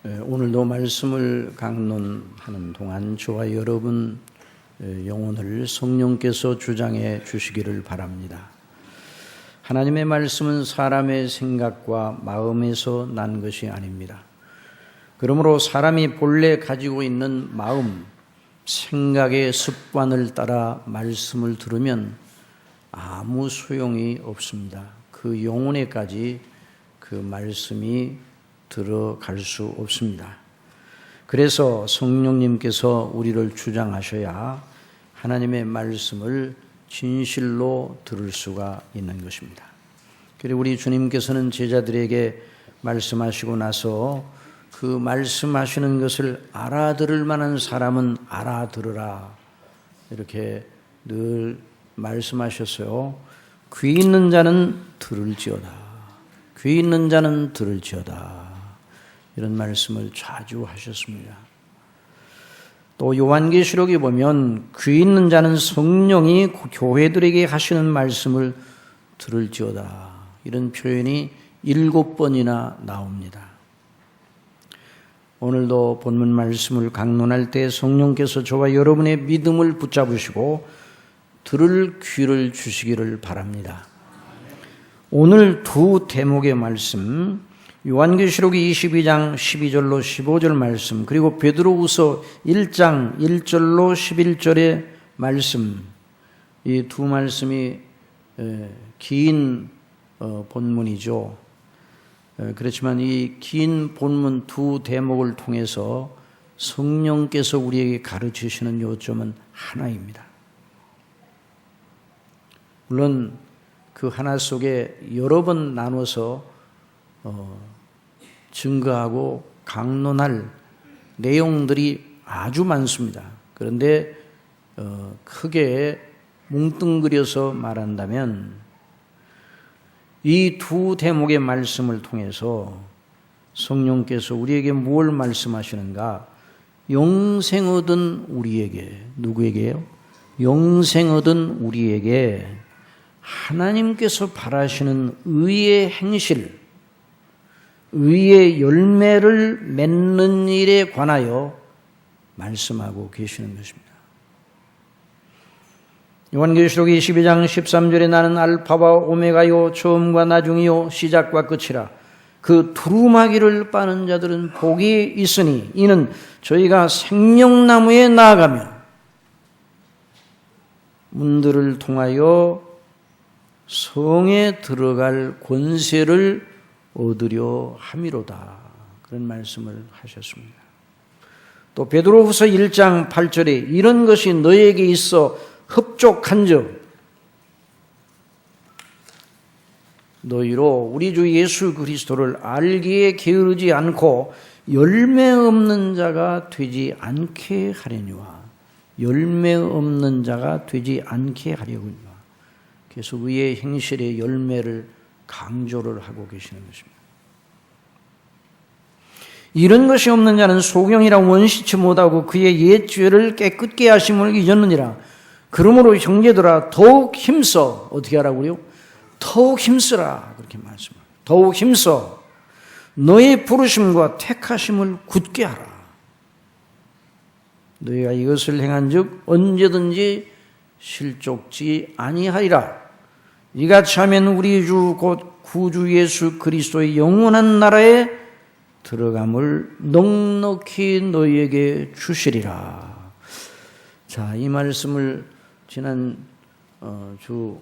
오늘도 말씀을 강론하는 동안 저와 여러분 영혼을 성령께서 주장해 주시기를 바랍니다. 하나님의 말씀은 사람의 생각과 마음에서 난 것이 아닙니다. 그러므로 사람이 본래 가지고 있는 마음, 생각의 습관을 따라 말씀을 들으면 아무 소용이 없습니다. 그 영혼에까지 그 말씀이 들어갈 수 없습니다. 그래서 성령님께서 우리를 주장하셔야 하나님의 말씀을 진실로 들을 수가 있는 것입니다. 그리고 우리 주님께서는 제자들에게 말씀하시고 나서 그 말씀하시는 것을 알아들을 만한 사람은 알아들으라 이렇게 늘 말씀하셨어요. 귀 있는 자는 들을지어다. 귀 있는 자는 들을지어다. 이런 말씀을 자주 하셨습니다. 또 요한계시록에 보면 귀 있는 자는 성령이 교회들에게 하시는 말씀을 들을지어다. 이런 표현이 7번이나 나옵니다. 오늘도 본문 말씀을 강론할 때 성령께서 저와 여러분의 믿음을 붙잡으시고 들을 귀를 주시기를 바랍니다. 오늘 두 대목의 말씀, 요한계시록이 22장 12절로 15절 말씀, 그리고 베드로후서 1장 1절로 11절의 말씀, 이 두 말씀이 긴 본문이죠. 그렇지만 이 긴 본문 두 대목을 통해서 성령께서 우리에게 가르치시는 요점은 하나입니다. 물론 그 하나 속에 여러 번 나눠서 증거하고 강론할 내용들이 아주 많습니다. 그런데 크게 뭉뚱그려서 말한다면 이 두 대목의 말씀을 통해서 성령께서 우리에게 뭘 말씀하시는가? 영생 얻은 우리에게, 누구에게요? 영생 얻은 우리에게 하나님께서 바라시는 의의 행실, 의의 열매를 맺는 일에 관하여 말씀하고 계시는 것입니다. 요한계시록 22장 13절에 나는 알파와 오메가요 처음과 나중이요 시작과 끝이라. 그 두루마기를 빠는 자들은 복이 있으니 이는 저희가 생명나무에 나아가며 문들을 통하여 성에 들어갈 권세를 얻으려 함이로다. 그런 말씀을 하셨습니다. 또 베드로후서 1장 8절에 이런 것이 너에게 있어 흡족한즉 너희로 우리 주 예수 그리스도를 알기에 게으르지 않고 열매 없는 자가 되지 않게 하려니와 열매 없는 자가 되지 않게 하려니와 계속 의의 행실의 열매를 강조를 하고 계시는 것입니다. 이런 것이 없는 자는 소경이라 원시치 못하고 그의 옛 죄를 깨끗게 하심을 잊었느니라. 그러므로 형제들아 더욱 힘써 어떻게 하라고요? 더욱 힘쓰라 그렇게 말씀합니다. 더욱 힘써 너의 부르심과 택하심을 굳게 하라. 너희가 이것을 행한즉 언제든지 실족지 아니하리라. 이같이 하면 우리 주 곧 구주 예수 그리스도의 영원한 나라에 들어감을 넉넉히 너희에게 주시리라. 자, 이 말씀을 지난 주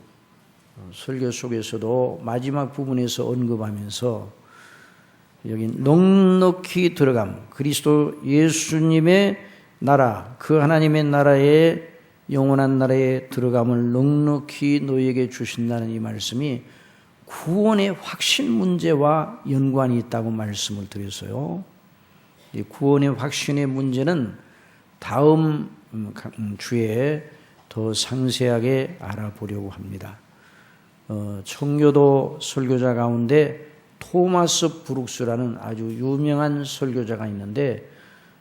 설교 속에서도 마지막 부분에서 언급하면서 여기 넉넉히 들어감, 그리스도 예수님의 나라, 그 하나님의 나라에 영원한 나라에 들어감을 넉넉히 너희에게 주신다는 이 말씀이 구원의 확신 문제와 연관이 있다고 말씀을 드렸어요. 이 구원의 확신의 문제는 다음 주에 더 상세하게 알아보려고 합니다. 청교도 설교자 가운데 토마스 브룩스라는 아주 유명한 설교자가 있는데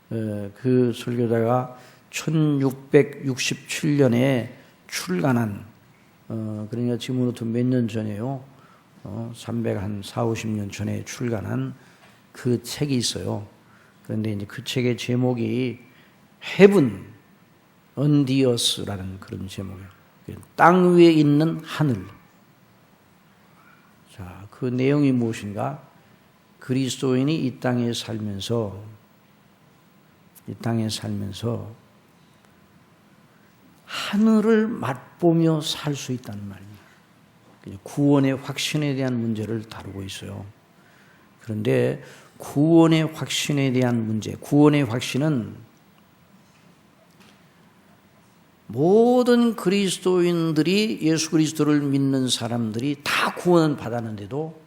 그 설교자가 1667년에 출간한 그러니까 지금으로부터 몇 년 전에요. 340, 50년 전에 출간한 그 책이 있어요. 그런데 이제 그 책의 제목이 Heaven on the Earth라는 그런 제목이에요. 땅 위에 있는 하늘. 자, 그 내용이 무엇인가? 그리스도인이 이 땅에 살면서 하늘을 맛보며 살 수 있다는 말입니다. 구원의 확신에 대한 문제를 다루고 있어요. 그런데 구원의 확신에 대한 문제, 구원의 확신은 모든 그리스도인들이 예수 그리스도를 믿는 사람들이 다 구원은 받았는데도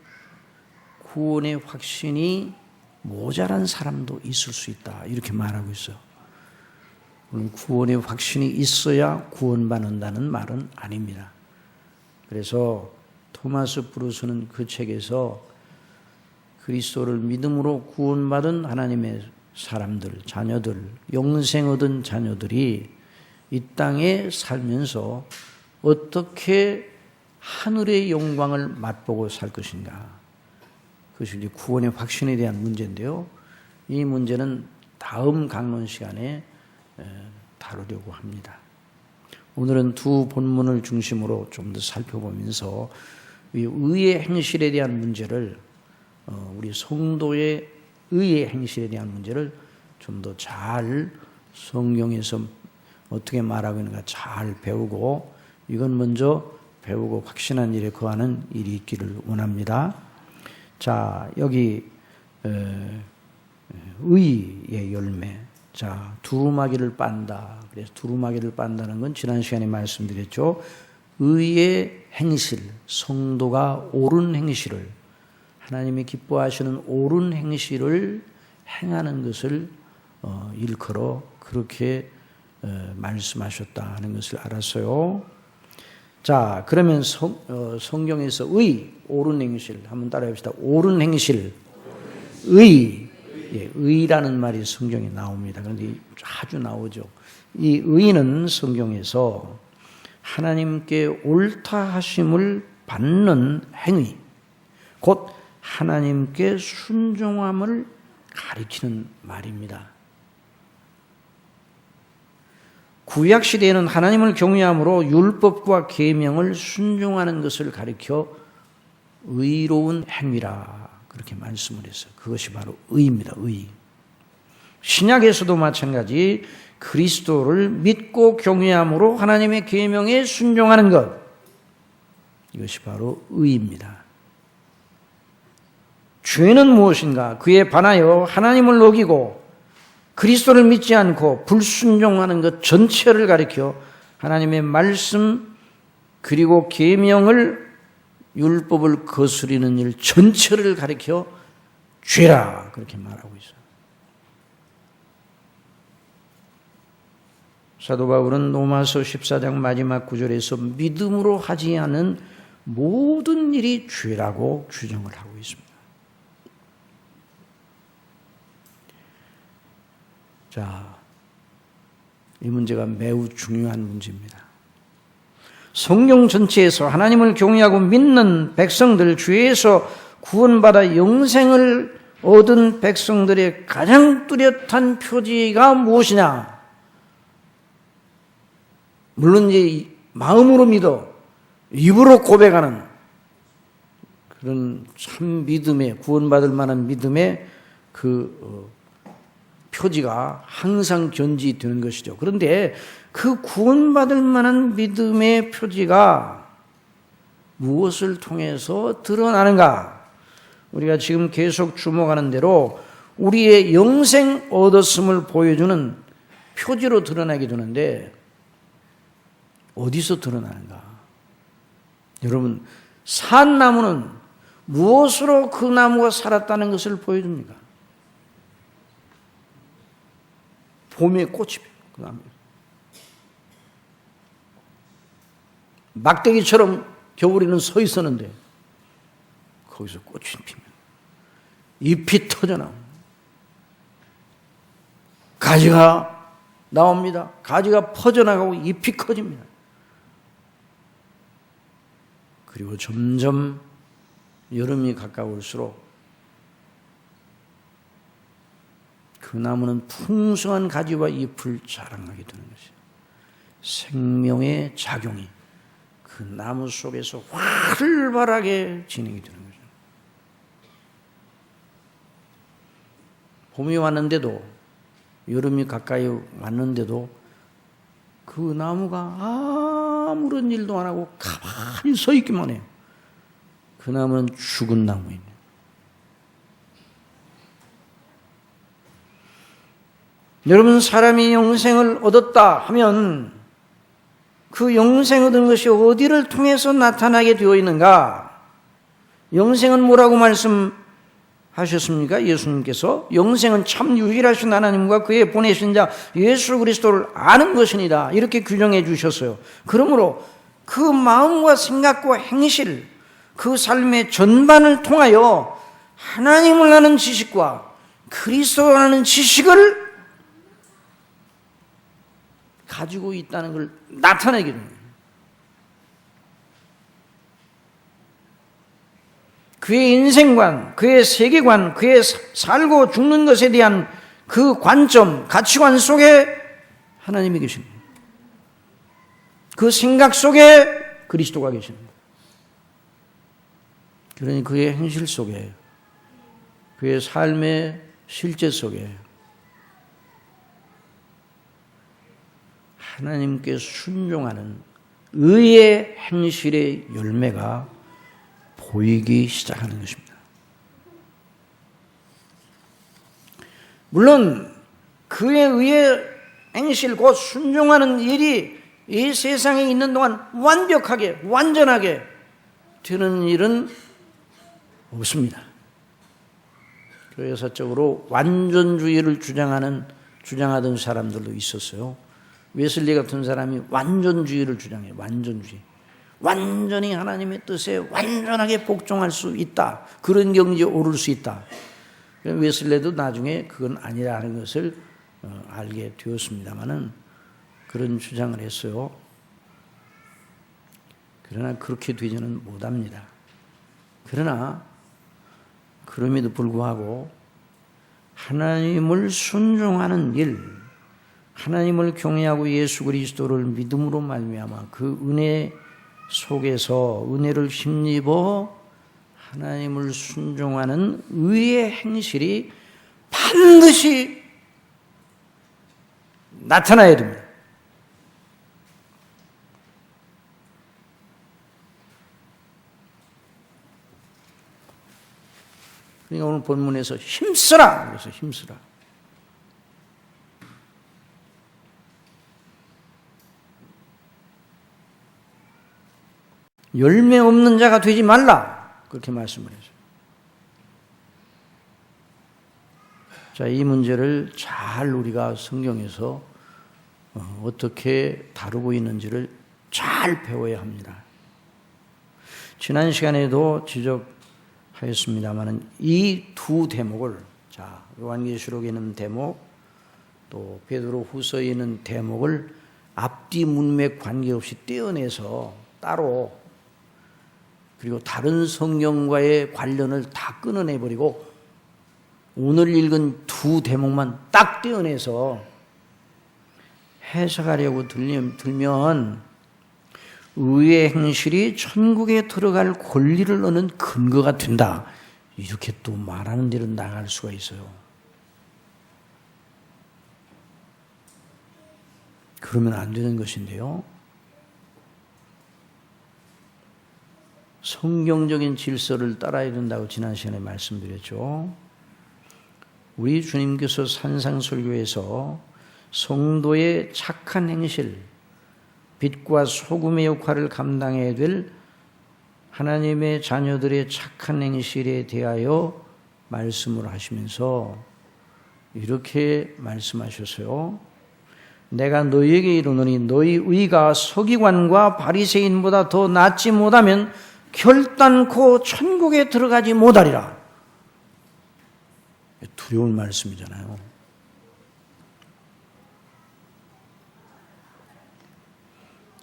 구원의 확신이 모자란 사람도 있을 수 있다. 이렇게 말하고 있어요. 구원의 확신이 있어야 구원받는다는 말은 아닙니다. 그래서 토마스 브루스는 그 책에서 그리스도를 믿음으로 구원받은 하나님의 사람들, 자녀들, 영생 얻은 자녀들이 이 땅에 살면서 어떻게 하늘의 영광을 맛보고 살 것인가. 그것이 이제 구원의 확신에 대한 문제인데요. 이 문제는 다음 강론 시간에 다루려고 합니다. 오늘은 두 본문을 중심으로 좀 더 살펴보면서 이 의의 행실에 대한 문제를 우리 성도의 의의 행실에 대한 문제를 좀 더 잘 성경에서 어떻게 말하고 있는가 잘 배우고 이건 먼저 배우고 확신한 일에 거하는 일이 있기를 원합니다. 자, 여기 의의 열매. 자, 두루마기를 빤다. 그래서 두루마기를 빤다는 건 지난 시간에 말씀드렸죠. 의의 행실, 성도가 옳은 행실을 하나님이 기뻐하시는 옳은 행실을 행하는 것을 일컬어 그렇게 말씀하셨다는 것을 알았어요. 자, 그러면 성경에서 의, 옳은 행실 한번 따라해 봅시다. 옳은 행실, 의. 예, 의라는 말이 성경에 나옵니다. 그런데 아주 나오죠. 이 의는 성경에서 하나님께 옳다 하심을 받는 행위, 곧 하나님께 순종함을 가리키는 말입니다. 구약 시대에는 하나님을 경외함으로 율법과 계명을 순종하는 것을 가리켜 의로운 행위라 그렇게 말씀을 했어요. 그것이 바로 의입니다. 의. 신약에서도 마찬가지 그리스도를 믿고 경외함으로 하나님의 계명에 순종하는 것, 이것이 바로 의입니다. 죄는 무엇인가? 그에 반하여 하나님을 어기고 그리스도를 믿지 않고 불순종하는 것 전체를 가리켜 하나님의 말씀 그리고 계명을 율법을 거스리는 일 전체를 가리켜 죄라 그렇게 말하고 있어요. 사도 바울은 로마서 14장 마지막 구절에서 믿음으로 하지 않은 모든 일이 죄라고 규정을 하고 있습니다. 자, 이 문제가 매우 중요한 문제입니다. 성경 전체에서 하나님을 경외하고 믿는 백성들, 죄에서 구원받아 영생을 얻은 백성들의 가장 뚜렷한 표지가 무엇이냐? 물론 이제 마음으로 믿어 입으로 고백하는 그런 참 믿음의, 구원받을 만한 믿음의 그 표지가 항상 견지되는 것이죠. 그런데 그 구원받을 만한 믿음의 표지가 무엇을 통해서 드러나는가? 우리가 지금 계속 주목하는 대로 우리의 영생 얻었음을 보여주는 표지로 드러나게 되는데 어디서 드러나는가? 여러분, 산 나무는 무엇으로 그 나무가 살았다는 것을 보여줍니까? 봄에 꽃이 그 나무에 막대기처럼 겨울에는 서 있었는데 거기서 꽃이 피면 잎이 터져나옵니다. 가지가 나옵니다. 가지가 퍼져나가고 잎이 커집니다. 그리고 점점 여름이 가까울수록 그 나무는 풍성한 가지와 잎을 자랑하게 되는 것이에요. 생명의 작용이 그 나무 속에서 활발하게 진행이 되는 거죠. 봄이 왔는데도, 여름이 가까이 왔는데도 그 나무가 아무런 일도 안 하고 가만히 서 있기만 해요. 그 나무는 죽은 나무입니다. 여러분, 사람이 영생을 얻었다 하면 그 영생 얻은 것이 어디를 통해서 나타나게 되어 있는가? 영생은 뭐라고 말씀하셨습니까? 예수님께서 영생은 참 유일하신 하나님과 그의 보내신 자 예수 그리스도를 아는 것이니다, 이렇게 규정해 주셨어요. 그러므로 그 마음과 생각과 행실, 그 삶의 전반을 통하여 하나님을 아는 지식과 그리스도를 아는 지식을 가지고 있다는 걸 나타내게 됩니다. 그의 인생관, 그의 세계관, 그의 살고 죽는 것에 대한 그 관점, 가치관 속에 하나님이 계십니다. 그 생각 속에 그리스도가 계십니다. 그러니 그의 행실 속에, 그의 삶의 실제 속에 하나님께 순종하는 의의 행실의 열매가 보이기 시작하는 것입니다. 물론 그의 의의 행실, 곧 순종하는 일이 이 세상에 있는 동안 완벽하게, 완전하게 되는 일은 없습니다. 교회사적으로 완전주의를 주장하던 사람들도 있었어요. 웨슬리 같은 사람이 완전주의를 주장해요. 완전주의. 완전히 하나님의 뜻에 완전하게 복종할 수 있다. 그런 경지에 오를 수 있다. 웨슬리도 나중에 그건 아니라는 것을 알게 되었습니다만은 그런 주장을 했어요. 그러나 그렇게 되지는 못합니다. 그러나 그럼에도 불구하고 하나님을 순종하는 일, 하나님을 경외하고 예수 그리스도를 믿음으로 말미암아 그 은혜 속에서 은혜를 힘입어 하나님을 순종하는 의의 행실이 반드시 나타나야 됩니다. 그러니까 오늘 본문에서 힘쓰라! 그래서 힘쓰라. 열매 없는 자가 되지 말라. 그렇게 말씀을 했어요. 자, 이 문제를 잘 우리가 성경에서 어떻게 다루고 있는지를 잘 배워야 합니다. 지난 시간에도 지적하였습니다만 이 두 대목을, 자, 요한계시록에 있는 대목, 또 베드로 후서에 있는 대목을 앞뒤 문맥 관계없이 떼어내서 따로, 그리고 다른 성경과의 관련을 다 끊어내버리고 오늘 읽은 두 대목만 딱 떼어내서 해석하려고 들면 의의 행실이 천국에 들어갈 권리를 얻는 근거가 된다. 이렇게 또 말하는 대로 나갈 수가 있어요. 그러면 안 되는 것인데요. 성경적인 질서를 따라야 된다고 지난 시간에 말씀드렸죠. 우리 주님께서 산상설교에서 성도의 착한 행실, 빛과 소금의 역할을 감당해야 될 하나님의 자녀들의 착한 행실에 대하여 말씀을 하시면서 이렇게 말씀하셨어요. 내가 너희에게 이르노니 너희 의가 서기관과 바리새인보다 더 낫지 못하면 결단코 천국에 들어가지 못하리라. 두려운 말씀이잖아요.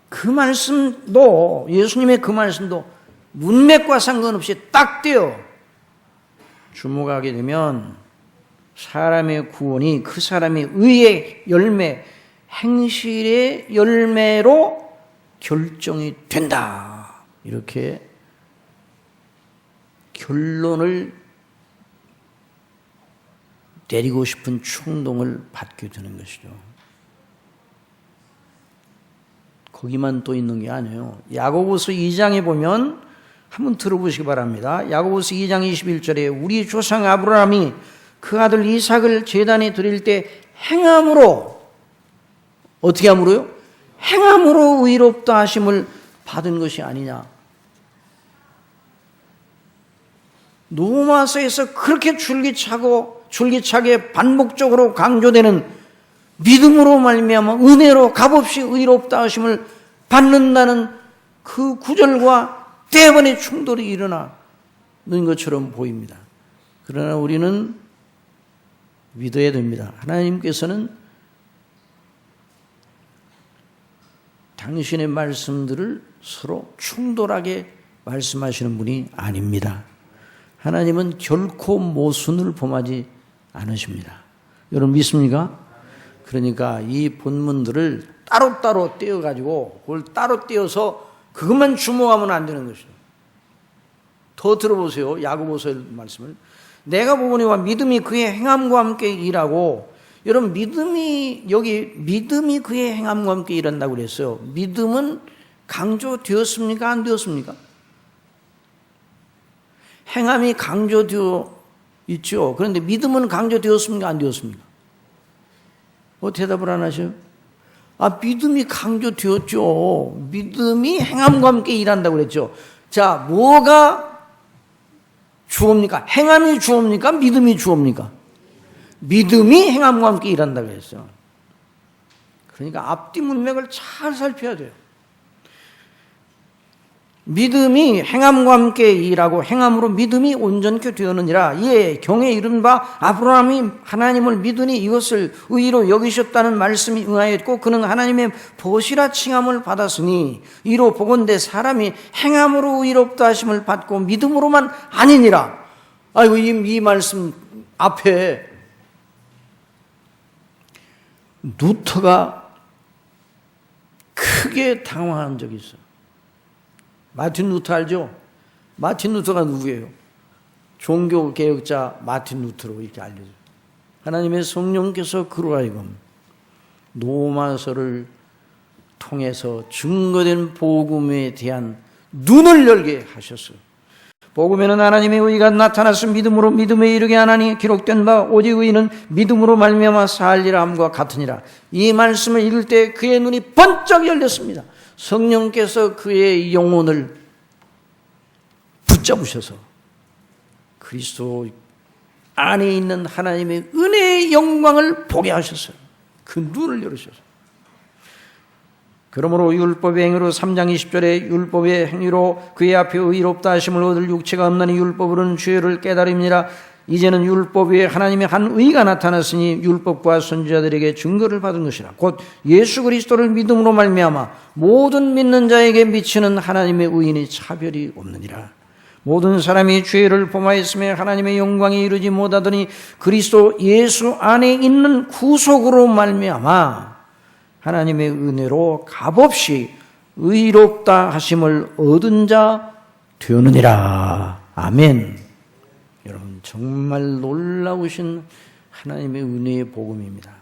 그 말씀도, 예수님의 그 말씀도 문맥과 상관없이 딱 떼어 주목하게 되면 사람의 구원이 그 사람의 의의 열매, 행실의 열매로 결정이 된다. 이렇게 결론을 내리고 싶은 충동을 받게 되는 것이죠. 거기만 또 있는 게 아니에요. 야고보서 2장에 보면 한번 들어보시기 바랍니다. 야고보서 2장 21절에 우리 조상 아브라함이 그 아들 이삭을 제단에 드릴 때 행함으로, 어떻게 함으로요? 행함으로 의롭다 하심을 받은 것이 아니냐. 로마서에서 그렇게 줄기차게 반복적으로 강조되는 믿음으로 말미암아 은혜로 값없이 의롭다 하심을 받는다는 그 구절과 대번의 충돌이 일어나는 것처럼 보입니다. 그러나 우리는 믿어야 됩니다. 하나님께서는 당신의 말씀들을 서로 충돌하게 말씀하시는 분이 아닙니다. 하나님은 결코 모순을 범하지 않으십니다. 여러분 믿습니까? 그러니까 이 본문들을 따로따로 떼어가지고 그걸 따로 떼어서 그것만 주목하면 안 되는 것이죠. 더 들어보세요. 야고보서의 말씀을. 내가 보거니와 믿음이 그의 행함과 함께 일하고, 여러분 여기 믿음이 그의 행함과 함께 일한다고 그랬어요. 믿음은 강조되었습니까? 안 되었습니까? 행함이 강조되어 있죠. 그런데 믿음은 강조되었습니까? 안 되었습니까? 대답을 안 하셔요? 믿음이 강조되었죠. 믿음이 행함과 함께 일한다고 그랬죠. 자, 뭐가 주어입니까? 행함이 주어입니까? 믿음이 주어입니까? 믿음이 행함과 함께 일한다고 그랬어요. 그러니까 앞뒤 문맥을 잘 살펴야 돼요. 믿음이 행함과 함께 일하고 행함으로 믿음이 온전케 되었느니라. 이에 경에 이른 바 아브라함이 하나님을 믿으니 이것을 의로 여기셨다는 말씀이 응하였고 그는 하나님의 보시라 칭함을 받았으니 이로 보건대 사람이 행함으로 의롭다 하심을 받고 믿음으로만 아니니라. 아이고 이 말씀 앞에 루터가 크게 당황한 적이 있어요. 마틴 루터 알죠? 마틴 루터가 누구예요? 종교개혁자 마틴 루터로 이렇게 알려져요. 하나님의 성령께서 그로 하여금 로마서를 통해서 증거된 복음에 대한 눈을 열게 하셨어요. 복음에는 하나님의 의가 나타나서 믿음으로 믿음에 이르게 하나니 기록된 바 오직 의는 믿음으로 말미암아 살리라 함과 같으니라. 이 말씀을 읽을 때 그의 눈이 번쩍 열렸습니다. 성령께서 그의 영혼을 붙잡으셔서 그리스도 안에 있는 하나님의 은혜의 영광을 보게 하셨어요. 그 눈을 열으셔서. 그러므로 율법의 행위로 3장 20절에 율법의 행위로 그의 앞에 의롭다 하심을 얻을 육체가 없나니 율법으로는 죄를 깨달음이니라. 이제는 율법 위에 하나님의 한 의가 나타났으니 율법과 선지자들에게 증거를 받은 것이라. 곧 예수 그리스도를 믿음으로 말미암아 모든 믿는 자에게 미치는 하나님의 의인이 차별이 없느니라. 모든 사람이 죄를 범하였으며 하나님의 영광에 이르지 못하더니 그리스도 예수 안에 있는 구속으로 말미암아 하나님의 은혜로 값없이 의롭다 하심을 얻은 자 되느니라. 아멘. 여러분 정말 놀라우신 하나님의 은혜의 복음입니다.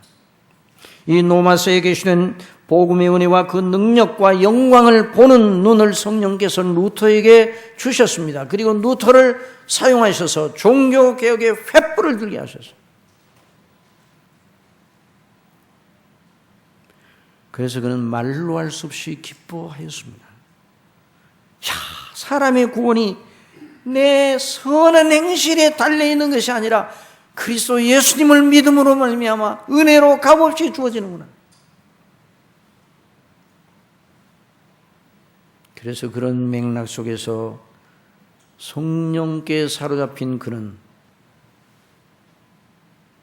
이 로마서에 계시는 복음의 은혜와 그 능력과 영광을 보는 눈을 성령께서 루터에게 주셨습니다. 그리고 루터를 사용하셔서 종교개혁의 횃불을 들게 하셨어요. 그래서 그는 말로 할 수 없이 기뻐하였습니다. 사람의 구원이 내 선한 행실에 달려있는 것이 아니라 그리스도 예수님을 믿음으로 말미암아 은혜로 값없이 주어지는구나. 그래서 그런 맥락 속에서 성령께 사로잡힌 그는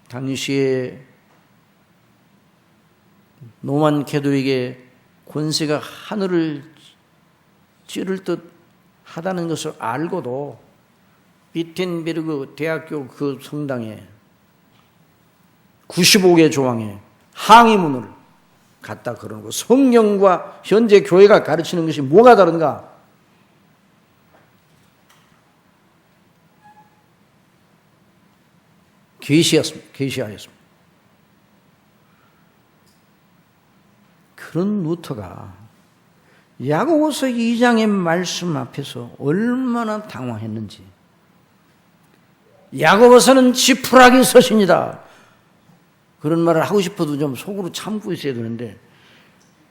당시에 로만 캐톨릭의 권세가 하늘을 찌를 듯 하다는 것을 알고도 비텐베르그 대학교 그 성당에 95개 조항에 항의문을 갖다 걸어놓고 성경과 현재 교회가 가르치는 것이 뭐가 다른가? 계시하였습니다. 그런 루터가 야고보서 2장의 말씀 앞에서 얼마나 당황했는지. 야고보서는 지푸라기 서신이다. 그런 말을 하고 싶어도 좀 속으로 참고 있어야 되는데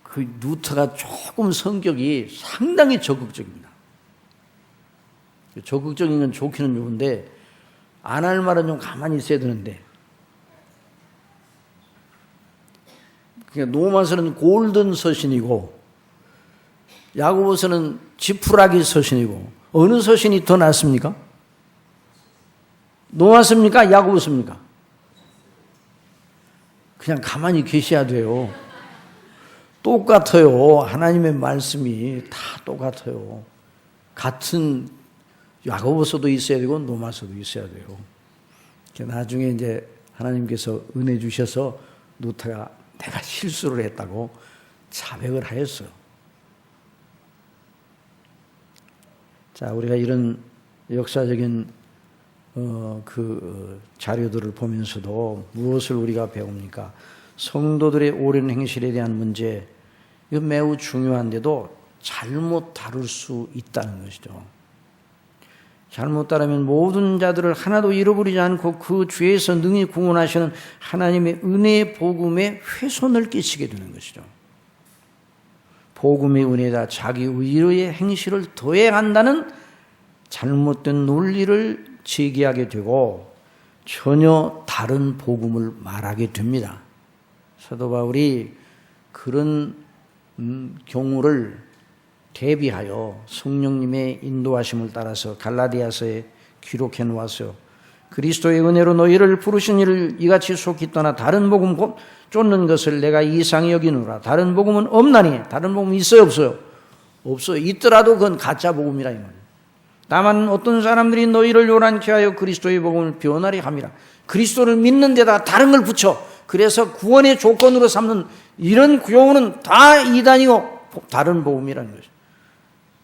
그 루터가 조금 성격이 상당히 적극적입니다. 적극적인 건 좋기는 좋은데 안 할 말은 좀 가만히 있어야 되는데, 그러니까 로마서는 골든 서신이고 야고보서는 지푸라기 서신이고 어느 서신이 더 낫습니까? 로마서입니까? 야고보서입니까? 그냥 가만히 계셔야 돼요. 똑같아요. 하나님의 말씀이 다 똑같아요. 같은 야고보서도 있어야 되고 로마서도 있어야 돼요. 나중에 이제 하나님께서 은혜 주셔서 루터가 내가 실수를 했다고 자백을 하였어요. 자, 우리가 이런 역사적인 자료들을 보면서도 무엇을 우리가 배웁니까? 성도들의 옳은 행실에 대한 문제, 이거 매우 중요한데도 잘못 다룰 수 있다는 것이죠. 잘못 따르면 모든 자들을 하나도 잃어버리지 않고 그 죄에서 능히 구원하시는 하나님의 은혜의 복음에 훼손을 끼치게 되는 것이죠. 복음의 은혜에다 자기 의의 행실을 더해간다는 잘못된 논리를 제기하게 되고 전혀 다른 복음을 말하게 됩니다. 사도 바울이 그런 경우를 대비하여 성령님의 인도하심을 따라서 갈라디아서에 기록해 놓았어요. 그리스도의 은혜로 너희를 부르신 이를 이같이 속히 떠나 다른 복음 쫓는 것을 내가 이상히 여기노라. 다른 복음은 없나니. 다른 복음이 있어요, 없어요? 없어요. 있더라도 그건 가짜 복음이라 이 말이에요. 다만 어떤 사람들이 너희를 요란케 하여 그리스도의 복음을 변하리 함이라. 그리스도를 믿는 데다 다른 걸 붙여 그래서 구원의 조건으로 삼는 이런 교훈은 다 이단이고 다른 복음이라는 것이죠.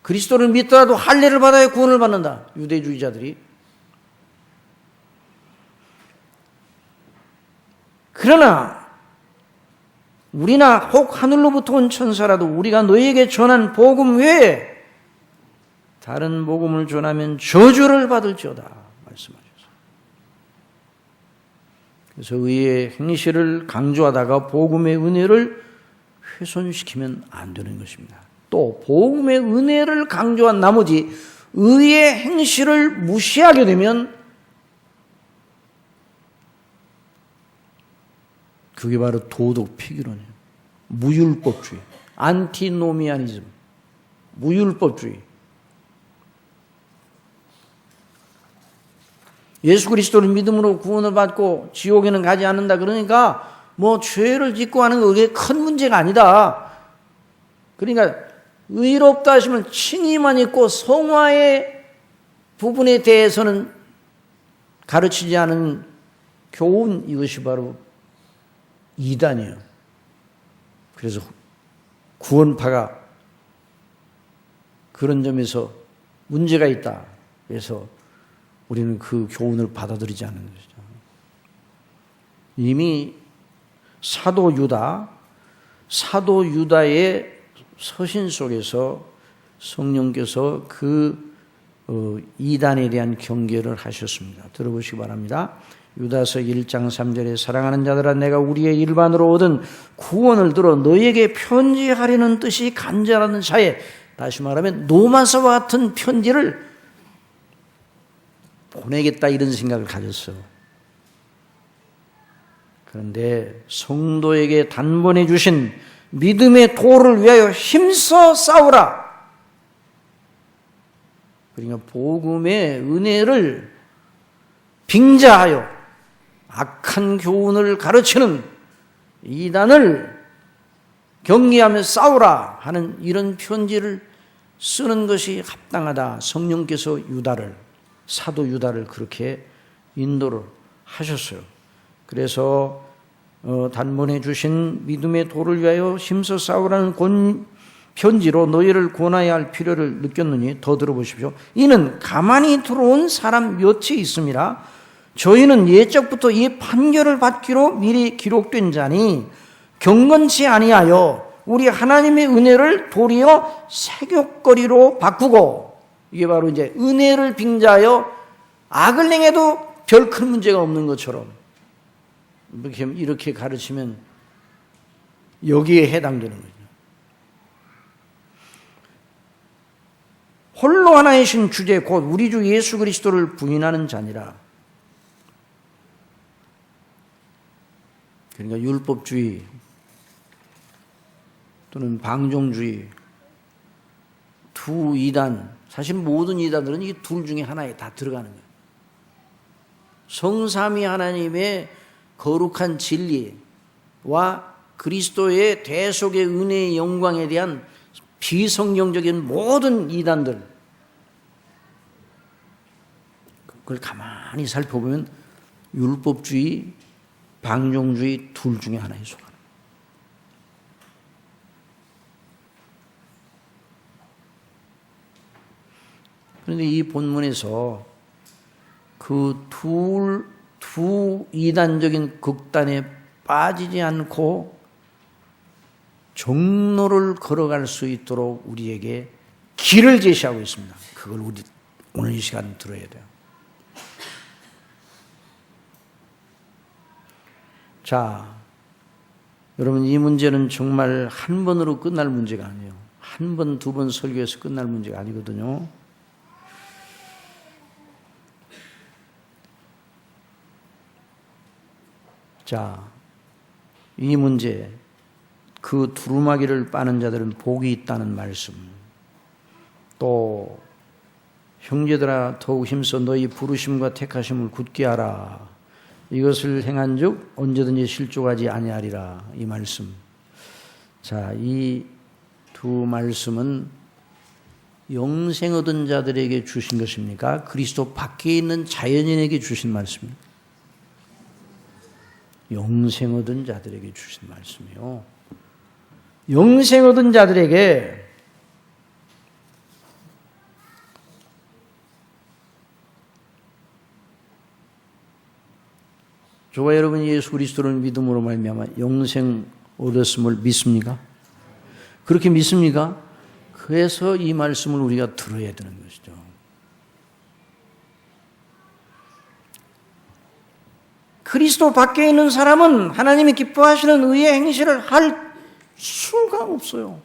그리스도를 믿더라도 할례를 받아야 구원을 받는다. 유대주의자들이. 그러나 우리나 혹 하늘로부터 온 천사라도 우리가 너희에게 전한 복음 외에 다른 복음을 전하면 저주를 받을지어다 말씀하셨어요. 그래서 의의 행실을 강조하다가 복음의 은혜를 훼손시키면 안 되는 것입니다. 또 복음의 은혜를 강조한 나머지 의의 행실을 무시하게 되면 그게 바로 도덕 폐기론이에요. 무율법주의, 안티노미아니즘, 무율법주의. 예수 그리스도를 믿음으로 구원을 받고 지옥에는 가지 않는다. 그러니까 뭐 죄를 짓고 하는 거 그게 큰 문제가 아니다. 그러니까 의롭다 하시면 칭의만 있고 성화의 부분에 대해서는 가르치지 않은 교훈, 이것이 바로 이단이에요. 그래서 구원파가 그런 점에서 문제가 있다. 그래서 우리는 그 교훈을 받아들이지 않는 것이죠. 이미 사도 유다의 서신 속에서 성령께서 그 이단에 대한 경계를 하셨습니다. 들어보시기 바랍니다. 유다서 1장 3절에 사랑하는 자들아 내가 우리의 일반으로 얻은 구원을 들어 너희에게 편지하려는 뜻이 간절하는 차에, 다시 말하면 로마서와 같은 편지를 보내겠다 이런 생각을 가졌어요. 그런데 성도에게 단번에 주신 믿음의 도를 위하여 힘써 싸우라. 그러니까 복음의 은혜를 빙자하여 악한 교훈을 가르치는 이단을 경계하며 싸우라 하는 이런 편지를 쓰는 것이 합당하다. 성령께서 사도 유다를 그렇게 인도를 하셨어요. 그래서 단번에 주신 믿음의 도를 위하여 힘써 싸우라는 편지로 너희를 권하여야 할 필요를 느꼈느니 더 들어보십시오. 이는 가만히 들어온 사람 몇이 있음이라. 저희는 예적부터 이 판결을 받기로 미리 기록된 자니 경건치 아니하여 우리 하나님의 은혜를 도리어 색욕거리로 바꾸고, 이게 바로 이제 은혜를 빙자하여 악을 행해도 별 큰 문제가 없는 것처럼 이렇게 가르치면 여기에 해당되는 거죠. 홀로 하나이신 주제 곧 우리 주 예수 그리스도를 부인하는 자니라. 그러니까 율법주의 또는 방종주의, 두 이단, 사실 모든 이단들은 이 둘 중에 하나에 다 들어가는 거예요. 성삼위 하나님의 거룩한 진리와 그리스도의 대속의 은혜의 영광에 대한 비성경적인 모든 이단들, 그걸 가만히 살펴보면 율법주의, 방종주의 둘 중에 하나에 속하는. 그런데 이 본문에서 그 두 이단적인 극단에 빠지지 않고 정로를 걸어갈 수 있도록 우리에게 길을 제시하고 있습니다. 그걸 우리 오늘 이 시간 들어야 돼요. 자, 여러분, 이 문제는 정말 한 번으로 끝날 문제가 아니에요. 한 번, 두 번 설교해서 끝날 문제가 아니거든요. 자, 이 문제, 그 두루마기를 빠는 자들은 복이 있다는 말씀, 또 형제들아 더욱 힘써 너희 부르심과 택하심을 굳게 하라. 이것을 행한즉 언제든지 실족하지 아니하리라. 이 말씀. 자, 이 두 말씀은 영생 얻은 자들에게 주신 것입니까? 그리스도 밖에 있는 자연인에게 주신 말씀입니다. 영생 얻은 자들에게 주신 말씀이요. 영생 얻은 자들에게 저와 여러분이 예수 그리스도를 믿음으로 말미암아 영생 얻었음을 믿습니까? 그렇게 믿습니까? 그래서 이 말씀을 우리가 들어야 되는 것이죠. 그리스도 밖에 있는 사람은 하나님이 기뻐하시는 의의 행실을 할 수가 없어요.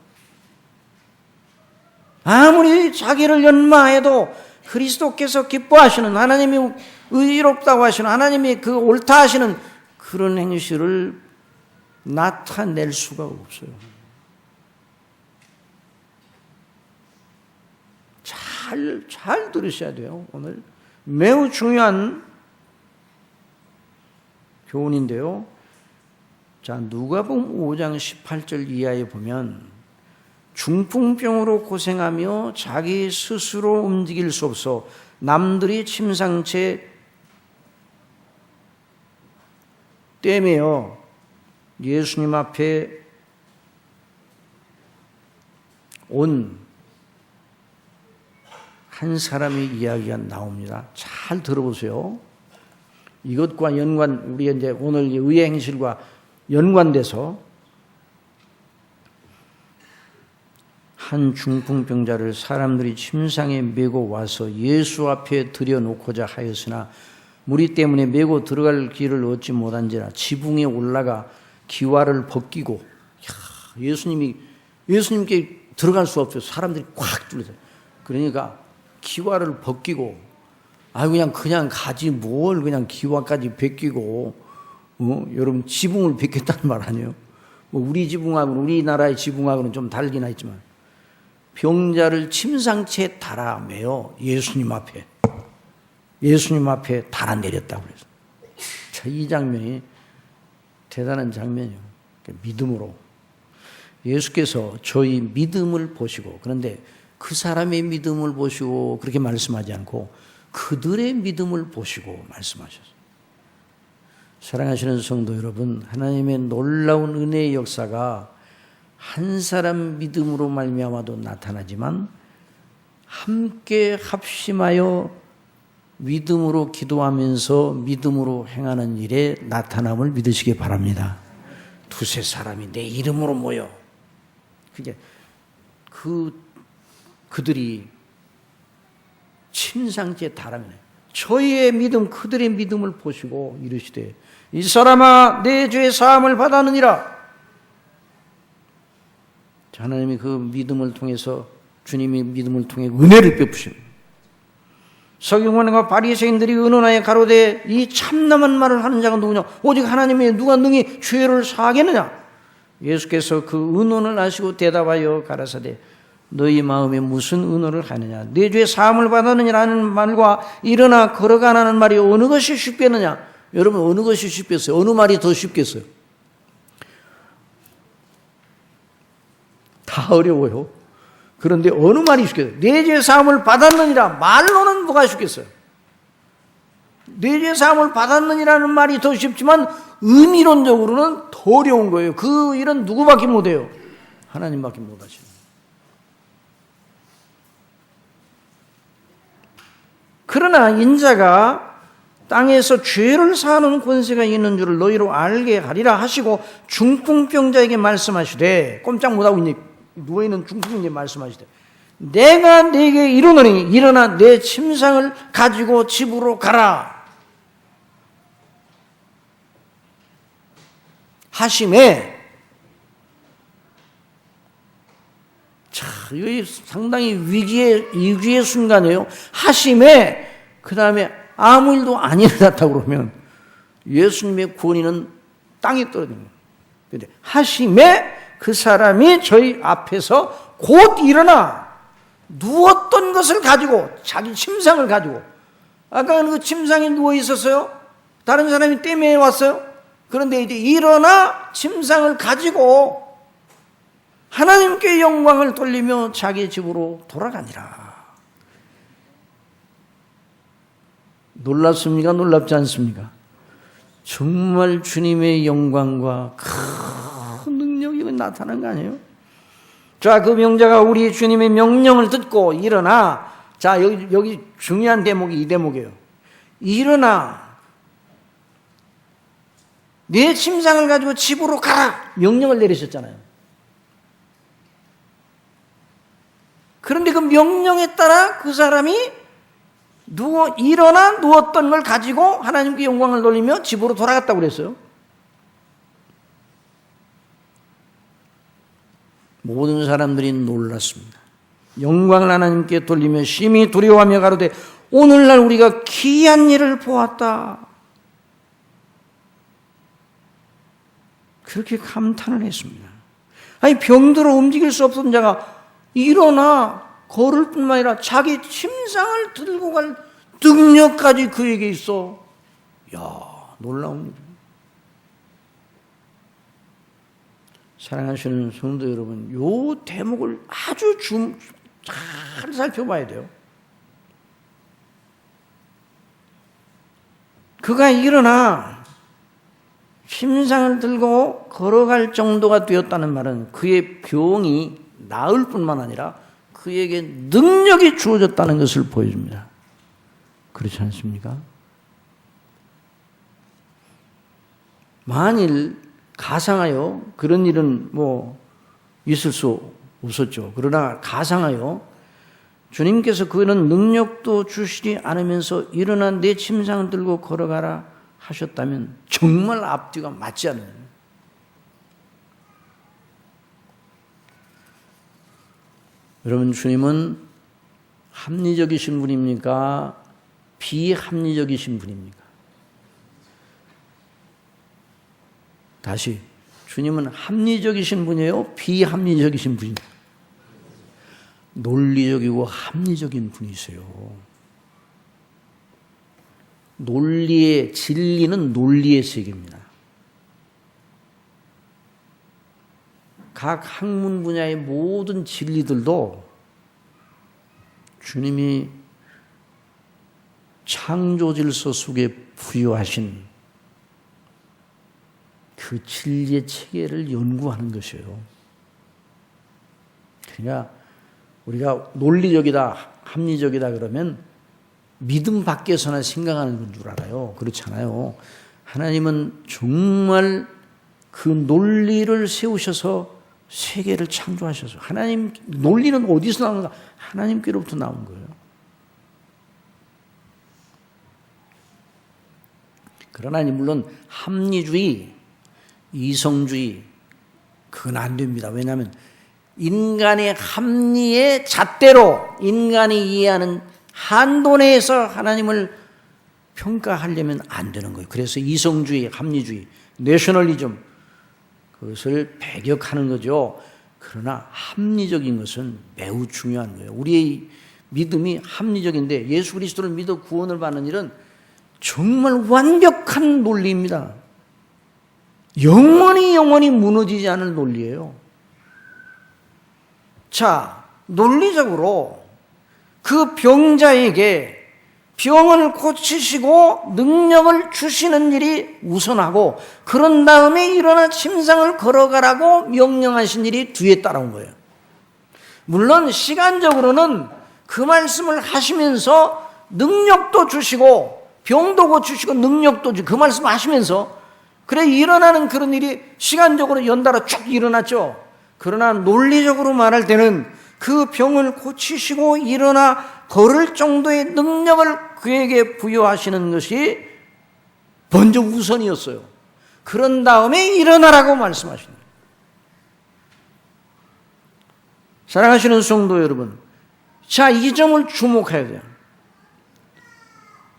아무리 자기를 연마해도 그리스도께서 기뻐하시는, 하나님이 의롭다고 하시는, 하나님이 그 옳다 하시는 그런 행실을 나타낼 수가 없어요. 잘 들으셔야 돼요. 오늘 매우 중요한 교훈인데요. 자, 누가복음 5장 18절 이하에 보면 중풍병으로 고생하며 자기 스스로 움직일 수 없어 남들이 침상채 떼매어 예수님 앞에 온 한 사람의 이야기가 나옵니다. 잘 들어보세요. 이것과 우리 이제 오늘 의의 행실과 연관돼서 한 중풍병자를 사람들이 침상에 메고 와서 예수 앞에 들여놓고자 하였으나 무리 때문에 메고 들어갈 길을 얻지 못한지라 지붕에 올라가 기와를 벗기고, 예수님께 들어갈 수 없어요. 사람들이 꽉 뚫려서. 그러니까 기와를 벗기고, 그냥 가지 뭘 그냥 기와까지 벗기고, 여러분 지붕을 벗겼다는 말 아니에요? 우리 지붕하고는, 우리나라의 지붕하고는 좀 다르긴 하지만 병자를 침상채에 달아매어 예수님 앞에 달아내렸다고 그래서. 자, 이 장면이 대단한 장면이에요. 믿음으로 예수께서 저희 믿음을 보시고, 그런데 그 사람의 믿음을 보시고 그렇게 말씀하지 않고 그들의 믿음을 보시고 말씀하셨어요. 사랑하시는 성도 여러분, 하나님의 놀라운 은혜의 역사가 한 사람 믿음으로 말미암아도 나타나지만 함께 합심하여 믿음으로 기도하면서 믿음으로 행하는 일에 나타남을 믿으시기 바랍니다. 두세 사람이 내 이름으로 모여. 그게 그들이 침상지에 달하면 저희의 믿음, 그들의 믿음을 보시고 이르시되 이 사람아 내 죄 사함을 받았느니라. 하나님이 그 믿음을 통해서 주님이 믿음을 통해 은혜를 베푸십니다. 서기관과 바리새인들이 의논하여 가로되 이 참남한 말을 하는 자가 누구냐? 오직 하나님이 누가 능히 죄를 사하겠느냐? 예수께서 그 의논을 아시고 대답하여 가라사대 너희 마음에 무슨 의논을 하느냐? 내 죄 사함을 받았느냐라는 말과 일어나 걸어가라는 말이 어느 것이 쉽겠느냐? 여러분 어느 것이 쉽겠어요? 어느 말이 더 쉽겠어요? 다 어려워요. 그런데 어느 말이 쉽겠어요? 내 죄 사함을 받았느니라 말로는 뭐가 쉽겠어요? 내 죄 사함을 받았느니라는 말이 더 쉽지만 의미론적으로는 더 어려운 거예요. 그 일은 누구밖에 못해요? 하나님밖에 못하시는. 그러나 인자가 땅에서 죄를 사하는 권세가 있는 줄을 너희로 알게 하리라 하시고 중풍병자에게 말씀하시되, 꼼짝 못하고 누워있는 중풍병자에게 말씀하시되 내가 네게 이르노니 일어나 내 침상을 가지고 집으로 가라 하심에, 자, 이게 상당히 위기의 순간이에요. 하심에 그 다음에 아무 일도 안 일어났다고 그러면 예수님의 권위는 땅에 떨어집니다. 그런데 하심에 그 사람이 저희 앞에서 곧 일어나 누웠던 것을 가지고, 자기 침상을 가지고, 아까는 그 침상에 누워 있었어요. 다른 사람이 땜해 왔어요. 그런데 이제 일어나 침상을 가지고 하나님께 영광을 돌리며 자기 집으로 돌아가니라. 놀랍습니까? 놀랍지 않습니까? 정말 주님의 영광과 큰 능력이 나타난 거 아니에요? 자, 그 명자가 우리 주님의 명령을 듣고 일어나, 자, 여기 중요한 대목이 이 대목이에요. 일어나 내 침상을 가지고 집으로 가라 명령을 내리셨잖아요. 그런데 그 명령에 따라 그 사람이 일어나 누웠던 걸 가지고 하나님께 영광을 돌리며 집으로 돌아갔다고 그랬어요. 모든 사람들이 놀랐습니다. 영광을 하나님께 돌리며 심히 두려워하며 가로되 오늘날 우리가 기이한 일을 보았다. 그렇게 감탄을 했습니다. 아니, 병들어 움직일 수 없던 자가 일어나 걸을 뿐만 아니라 자기 침상을 들고 갈 능력까지 그에게 있어. 이야, 놀라운 일이에요. 사랑하시는 성도 여러분, 요 대목을 아주 잘 살펴봐야 돼요. 그가 일어나 침상을 들고 걸어갈 정도가 되었다는 말은 그의 병이 나을 뿐만 아니라 그에게 능력이 주어졌다는 것을 보여줍니다. 그렇지 않습니까? 만일 가상하여 그런 일은 있을 수 없었죠. 그러나 가상하여 주님께서 그는 능력도 주시지 않으면서 일어나 내 침상을 들고 걸어가라 하셨다면 정말 앞뒤가 맞지 않아요. 여러분, 주님은 합리적이신 분입니까? 비합리적이신 분입니까? 다시, 주님은 합리적이신 분이에요? 비합리적이신 분이에요? 논리적이고 합리적인 분이세요. 진리는 논리의 세계입니다. 각 학문 분야의 모든 진리들도 주님이 창조 질서 속에 부여하신 그 진리의 체계를 연구하는 것이에요. 그러니까 우리가 논리적이다, 합리적이다 그러면 믿음 밖에서나 생각하는 건 줄 알아요. 그렇잖아요. 하나님은 정말 그 논리를 세우셔서 세계를 창조하셔서 하나님 논리는 어디서 나오는가? 하나님께로부터 나온 거예요. 그러나 물론 합리주의, 이성주의 그건 안 됩니다. 왜냐하면 인간의 합리의 잣대로 인간이 이해하는 한도 내에서 하나님을 평가하려면 안 되는 거예요. 그래서 이성주의, 합리주의, 내셔널리즘 그것을 배격하는 거죠. 그러나 합리적인 것은 매우 중요한 거예요. 우리의 믿음이 합리적인데 예수 그리스도를 믿어 구원을 받는 일은 정말 완벽한 논리입니다. 영원히 무너지지 않을 논리예요. 자, 논리적으로 그 병자에게 병을 고치시고 능력을 주시는 일이 우선하고 그런 다음에 일어나 침상을 걸어가라고 명령하신 일이 뒤에 따라온 거예요. 물론 시간적으로는 그 말씀을 하시면서 능력도 주시고 병도 고치시고 능력도 주시고 그 말씀 하시면서 그래 일어나는 그런 일이 시간적으로 연달아 쭉 일어났죠. 그러나 논리적으로 말할 때는 그 병을 고치시고 일어나 걸을 정도의 능력을 그에게 부여하시는 것이 먼저 우선이었어요. 그런 다음에 일어나라고 말씀하시는 거예요. 사랑하시는 성도 여러분, 자, 이 점을 주목해야 돼요.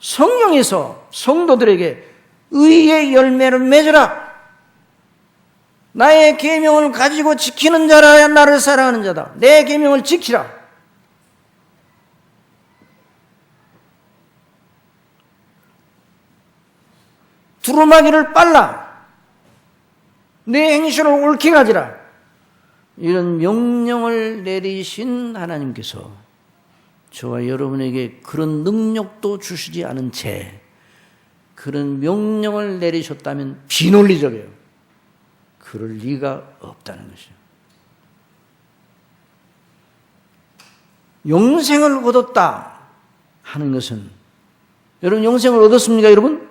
성령에서 성도들에게 의의 열매를 맺으라. 나의 계명을 가지고 지키는 자라야 나를 사랑하는 자다. 내 계명을 지키라. 두루마기를 빨라. 내 행실을 옳게 가지라. 이런 명령을 내리신 하나님께서 저와 여러분에게 그런 능력도 주시지 않은 채 그런 명령을 내리셨다면 비논리적이에요. 그럴 리가 없다는 것이죠. 영생을 얻었다 하는 것은 여러분 영생을 얻었습니까 여러분?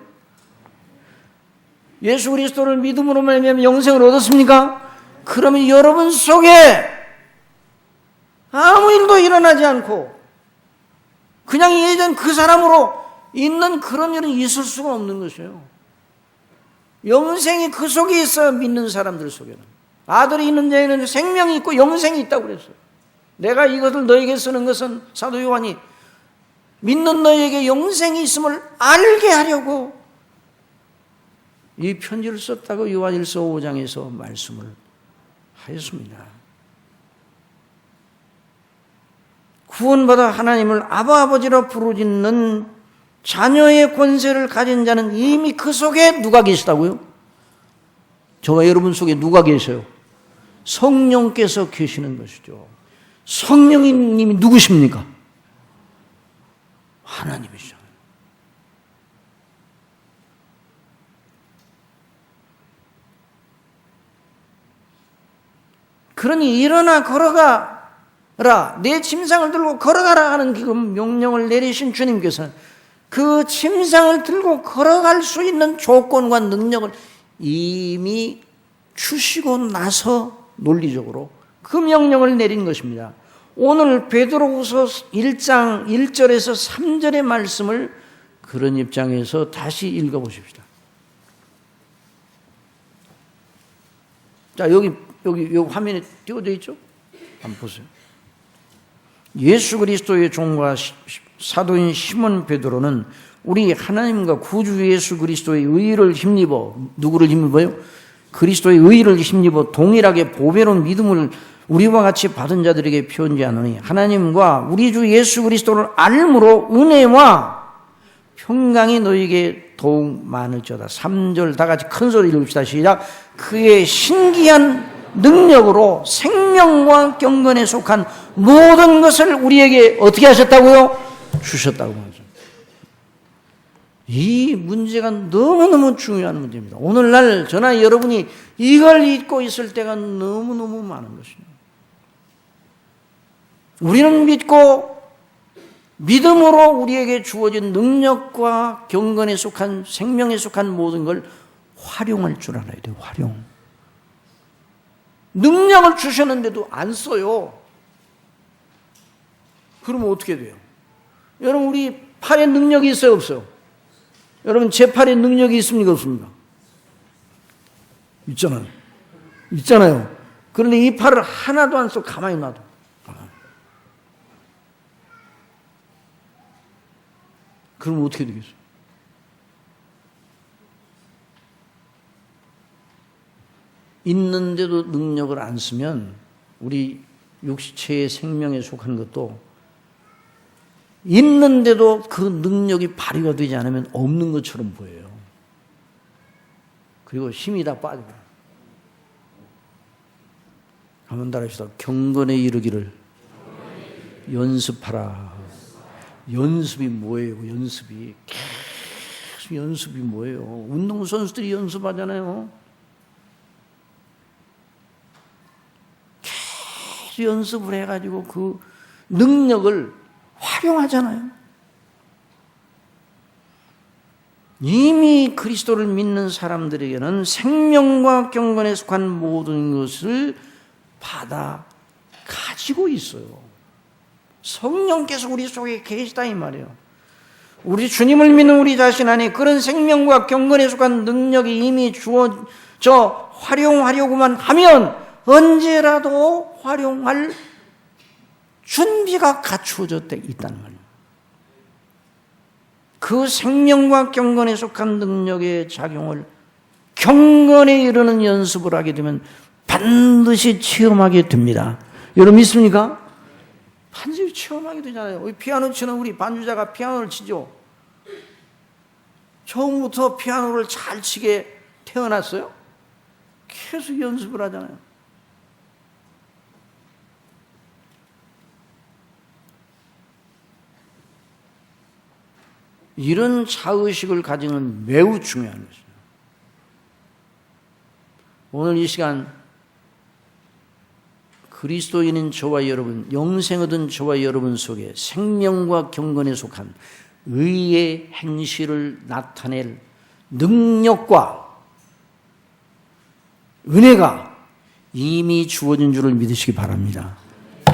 예수 그리스도를 믿음으로 말미암아 영생을 얻었습니까? 그러면 여러분 속에 아무 일도 일어나지 않고 그냥 예전 그 사람으로 있는 그런 일은 있을 수가 없는 것이에요. 영생이 그 속에 있어요. 믿는 사람들 속에는. 아들이 있는 자에는 생명이 있고 영생이 있다고 그랬어요. 내가 이것을 너에게 쓰는 것은 사도 요한이 믿는 너에게 영생이 있음을 알게 하려고 이 편지를 썼다고 요한일서 5장에서 말씀을 하였습니다. 구원받아 하나님을 아바 아버지라 부르짖는 자녀의 권세를 가진 자는 이미 그 속에 누가 계시다고요? 저와 여러분 속에 누가 계세요? 성령께서 계시는 것이죠. 성령님이 누구십니까? 하나님이죠. 그러니 일어나 걸어가라. 내 침상을 들고 걸어가라 하는 그 명령을 내리신 주님께서는 그 침상을 들고 걸어갈 수 있는 조건과 능력을 이미 주시고 나서 논리적으로 그 명령을 내린 것입니다. 오늘 베드로후서 1장 1절에서 3절의 말씀을 그런 입장에서 다시 읽어보십시다. 자, 여기 화면에 띄워져 있죠? 한번 보세요. 예수 그리스도의 종과 사도인 시몬 베드로는 우리 하나님과 구주 예수 그리스도의 의를 힘입어 누구를 힘입어요? 그리스도의 의를 힘입어 동일하게 보배로운 믿음을 우리와 같이 받은 자들에게 편지하노니 하나님과 우리 주 예수 그리스도를 알므로 은혜와 평강이 너에게 더욱 많을지어다. 3절 다 같이 큰 소리 읽읍시다. 시작. 그의 신기한 능력으로 생명과 경건에 속한 모든 것을 우리에게 어떻게 하셨다고요? 주셨다고 하죠. 이 문제가 너무너무 중요한 문제입니다. 오늘날 저나 여러분이 이걸 잊고 있을 때가 너무너무 많은 것입니다. 우리는 믿고 믿음으로 우리에게 주어진 능력과 경건에 속한 생명에 속한 모든 걸 활용할 줄 알아야 돼요. 활용. 능력을 주셨는데도 안 써요. 그러면 어떻게 돼요? 여러분, 우리 팔에 능력이 있어요, 없어요? 여러분, 제 팔에 능력이 있습니까, 없습니까? 있잖아요. 있잖아요. 그런데 이 팔을 하나도 안 써, 가만히 놔둬. 그럼 어떻게 되겠어요? 있는데도 능력을 안 쓰면 우리 육체의 생명에 속한 것도 있는데도 그 능력이 발휘가 되지 않으면 없는 것처럼 보여요. 그리고 힘이 다 빠져요. 한번 따라합시다. 경건에 이르기를 연습하라. 연습이 뭐예요? 연습이 계속 연습이 뭐예요? 운동선수들이 연습하잖아요. 계속 연습을 해가지고 그 능력을 활용하잖아요. 이미 그리스도를 믿는 사람들에게는 생명과 경건에 속한 모든 것을 받아 가지고 있어요. 성령께서 우리 속에 계시다 이 말이에요. 우리 주님을 믿는 우리 자신 안에 그런 생명과 경건에 속한 능력이 이미 주어져 활용하려고만 하면 언제라도 활용할 준비가 갖추어져 있다는 말이에요. 그 생명과 경건에 속한 능력의 작용을 경건에 이르는 연습을 하게 되면 반드시 체험하게 됩니다. 여러분 믿습니까? 반드시 체험하게 되잖아요. 피아노 치는 우리 반주자가 피아노를 치죠. 처음부터 피아노를 잘 치게 태어났어요. 계속 연습을 하잖아요. 이런 자의식을 가지는 건 매우 중요한 것이에요. 오늘 이 시간 그리스도인인 저와 여러분, 영생 얻은 저와 여러분 속에 생명과 경건에 속한 의의 행실을 나타낼 능력과 은혜가 이미 주어진 줄을 믿으시기 바랍니다.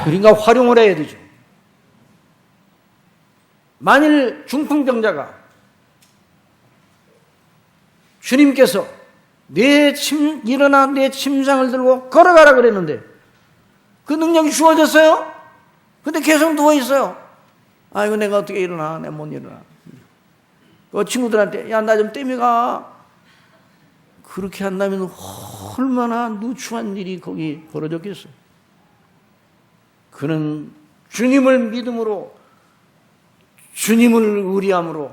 그러니까 활용을 해야 되죠. 만일 중풍병자가 주님께서 일어나 내 침상을 들고 걸어가라 그랬는데 그 능력이 주어졌어요? 근데 계속 누워있어요. 아이고 내가 어떻게 일어나? 내가 못 일어나. 그 친구들한테 야 나 좀 땜이가. 그렇게 한다면 얼마나 누추한 일이 거기 벌어졌겠어요. 그는 주님을 믿음으로 주님을 의리함으로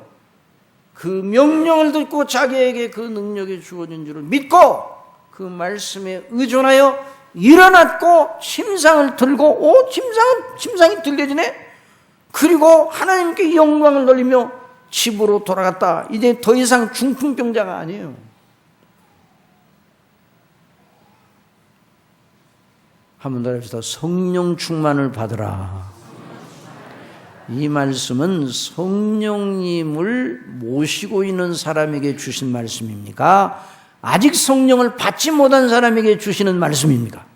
그 명령을 듣고 자기에게 그 능력이 주어진 줄을 믿고 그 말씀에 의존하여 일어났고 침상을 들고 침상이 들려지네. 그리고 하나님께 영광을 돌리며 집으로 돌아갔다. 이제 더 이상 중풍병자가 아니에요. 한번 더 합시다. 성령 충만을 받으라. 이 말씀은 성령님을 모시고 있는 사람에게 주신 말씀입니까? 아직 성령을 받지 못한 사람에게 주시는 말씀입니까?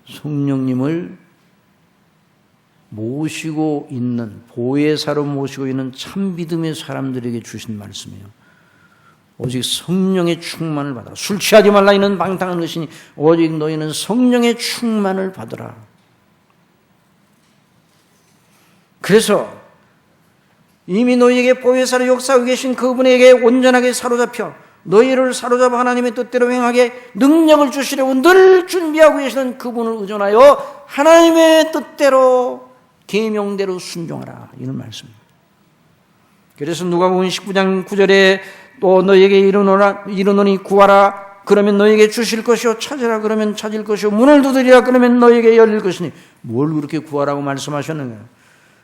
성령님을 모시고 있는, 보혜사로 모시고 있는 참 믿음의 사람들에게 주신 말씀이에요. 오직 성령의 충만을 받아라. 술 취하지 말라 이는 방탕한 것이니 오직 너희는 성령의 충만을 받으라. 그래서 이미 너희에게 보혜사로 역사하고 계신 그분에게 온전하게 사로잡혀 너희를 사로잡아 하나님의 뜻대로 행하게 능력을 주시려고 늘 준비하고 계시는 그분을 의존하여 하나님의 뜻대로 계명대로 순종하라. 이런 말씀입니다. 그래서 누가복음 19장 9절에 또 너희에게 이르노니 구하라 그러면 너희에게 주실 것이요 찾으라 그러면 찾을 것이요 문을 두드리라 그러면 너희에게 열릴 것이니 뭘 그렇게 구하라고 말씀하셨느냐.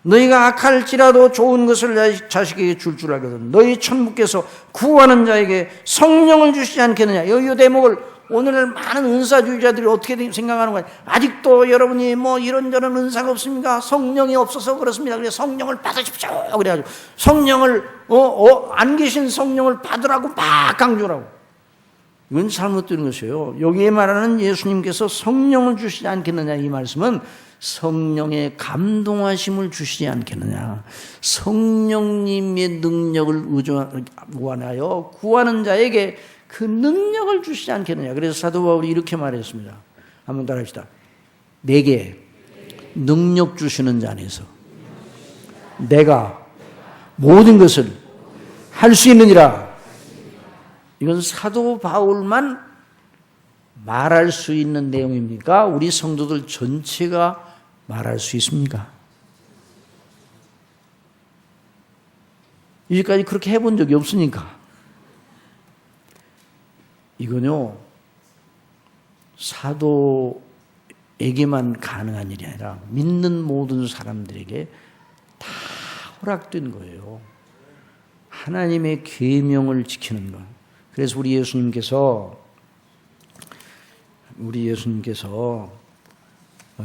너희가 악할지라도 좋은 것을 자식에게 줄 알거든. 너희 천부께서 구하는 자에게 성령을 주시지 않겠느냐. 이 대목을 오늘날 많은 은사주의자들이 어떻게 생각하는 거야? 아직도 여러분이 뭐 이런저런 은사가 없습니까? 성령이 없어서 그렇습니다. 그래서 성령을 받으십시오. 그래가지고 성령을 안 계신 성령을 받으라고 막 강조하고, 이건 잘못된 것이에요. 여기에 말하는 예수님께서 성령을 주시지 않겠느냐, 이 말씀은 성령의 감동하심을 주시지 않겠느냐, 성령님의 능력을 의존하여 구하는 자에게 그 능력을 주시지 않겠느냐. 그래서 사도 바울이 이렇게 말했습니다. 한번 따라합시다. 내게 능력 주시는 자 안에서 내가 모든 것을 할 수 있느니라. 이건 사도 바울만 말할 수 있는 내용입니까? 우리 성도들 전체가 말할 수 있습니까? 이제까지 그렇게 해본 적이 없으니까. 이건요, 사도에게만 가능한 일이 아니라 믿는 모든 사람들에게 다 허락된 거예요. 하나님의 계명을 지키는 것. 그래서 우리 예수님께서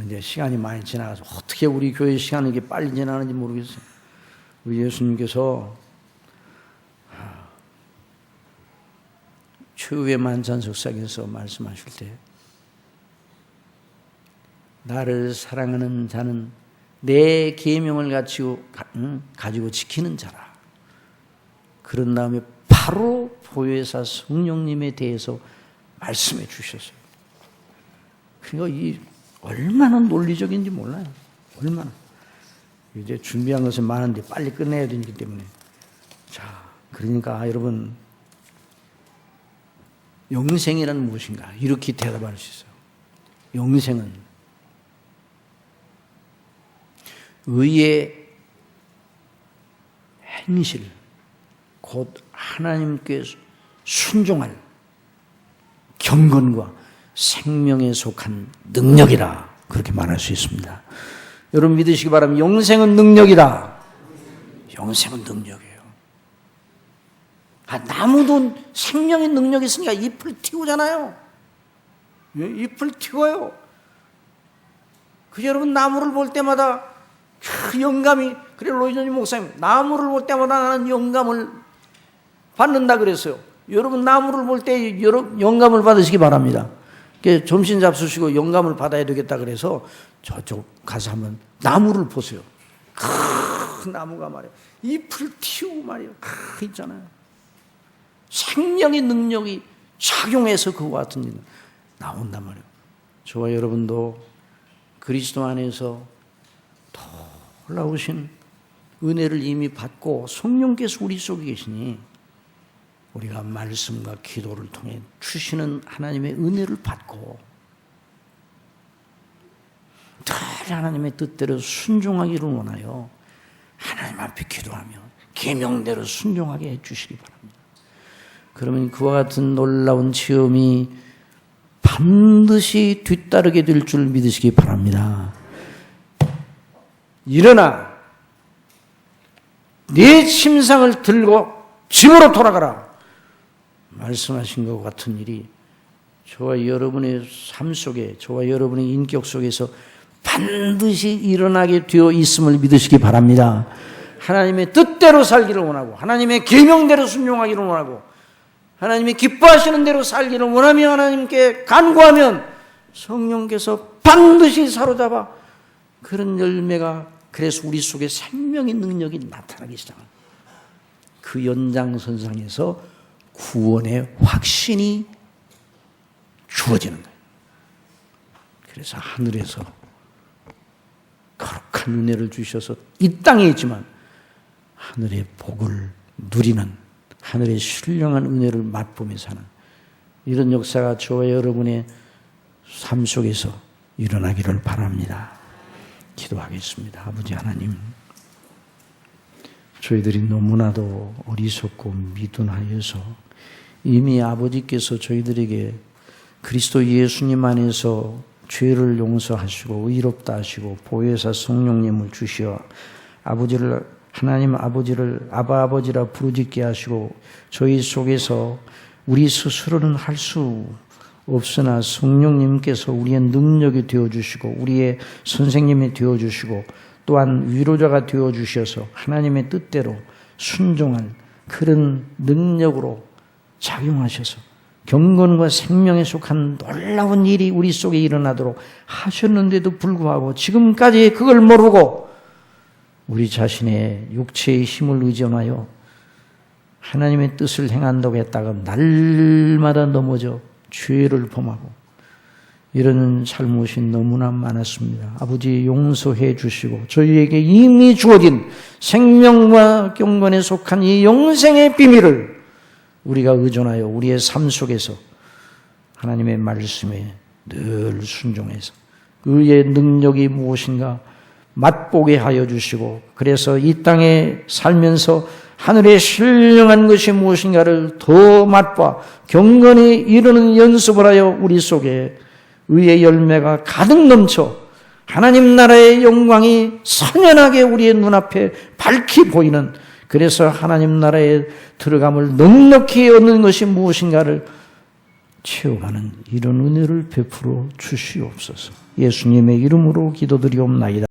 이제 시간이 많이 지나가서 어떻게 우리 교회 시간이 이렇게 빨리 지나가는지 모르겠어요. 우리 예수님께서 최후의 만찬석상에서 말씀하실 때, 나를 사랑하는 자는 내 계명을 가지고 지키는 자라. 그런 다음에 바로 보혜사 성령님에 대해서 말씀해 주셨어요. 그러니까 이 얼마나 논리적인지 몰라요. 얼마나. 이제 준비한 것은 많은데 빨리 끝내야 되기 때문에. 자, 그러니까 여러분, 영생이란 무엇인가? 이렇게 대답할 수 있어요. 영생은 의의 행실, 곧 하나님께 순종할 경건과 생명에 속한 능력이라, 그렇게 말할 수 있습니다. 여러분 믿으시기 바랍니다. 영생은 능력이다. 영생은 능력이에요. 나무도 생명의 능력이 있으니까 잎을 틔우잖아요. 잎을 틔워요. 여러분 나무를 볼 때마다 영감이, 그래 로이존 목사님, 나무를 볼 때마다 나는 영감을 받는다 그랬어요. 여러분 나무를 볼 때 영감을 받으시기 바랍니다. 점심 잡수시고 영감을 받아야 되겠다 그래서 저쪽 가서 한번 나무를 보세요. 큰 나무가 말이에요. 잎을 틔우고 말이에요. 있잖아요. 생명의 능력이 작용해서 그와 같은 일은 나온단 말이에요. 저와 여러분도 그리스도 안에서 놀라우신 은혜를 이미 받고 성령께서 우리 속에 계시니 우리가 말씀과 기도를 통해 주시는 하나님의 은혜를 받고 늘 하나님의 뜻대로 순종하기를 원하여 하나님 앞에 기도하며 계명대로 순종하게 해주시기 바랍니다. 그러면 그와 같은 놀라운 체험이 반드시 뒤따르게 될 줄 믿으시기 바랍니다. 일어나 네 침상을 들고 집으로 돌아가라 말씀하신 것 같은 일이 저와 여러분의 삶 속에, 저와 여러분의 인격 속에서 반드시 일어나게 되어 있음을 믿으시기 바랍니다. 하나님의 뜻대로 살기를 원하고 하나님의 계명대로 순종하기를 원하고 하나님이 기뻐하시는 대로 살기를 원하며 하나님께 간구하면 성령께서 반드시 사로잡아 그런 열매가, 그래서 우리 속에 생명의 능력이 나타나기 시작합니다. 그 연장선상에서 구원의 확신이 주어지는 거예요. 그래서 하늘에서 거룩한 은혜를 주셔서 이 땅에 있지만 하늘의 복을 누리는, 하늘의 신령한 은혜를 맛보며 사는 이런 역사가 저와 여러분의 삶 속에서 일어나기를 바랍니다. 기도하겠습니다. 아버지 하나님, 저희들이 너무나도 어리석고 미둔하여서 이미 아버지께서 저희들에게 그리스도 예수님 안에서 죄를 용서하시고 의롭다 하시고 보혜사 성령님을 주시어 하나님 아버지를 아버지라 부르짖게 하시고 저희 속에서 우리 스스로는 할 수 없으나 성령님께서 우리의 능력이 되어주시고 우리의 선생님이 되어주시고 또한 위로자가 되어주셔서 하나님의 뜻대로 순종한 그런 능력으로 작용하셔서 경건과 생명에 속한 놀라운 일이 우리 속에 일어나도록 하셨는데도 불구하고 지금까지 그걸 모르고 우리 자신의 육체의 힘을 의존하여 하나님의 뜻을 행한다고 했다가 날마다 넘어져 죄를 범하고 이런 잘못이 너무나 많았습니다. 아버지 용서해 주시고 저희에게 이미 주어진 생명과 경건에 속한 이 영생의 비밀을 우리가 의존하여 우리의 삶 속에서 하나님의 말씀에 늘 순종해서 그의 능력이 무엇인가 맛보게 하여 주시고 그래서 이 땅에 살면서 하늘에 신령한 것이 무엇인가를 더 맛봐 경건히 이루는 연습을 하여 우리 속에 의의 열매가 가득 넘쳐 하나님 나라의 영광이 선연하게 우리의 눈앞에 밝히 보이는 그래서 하나님 나라에 들어감을 넉넉히 얻는 것이 무엇인가를 체험하는 이런 은혜를 베풀어 주시옵소서. 예수님의 이름으로 기도드리옵나이다.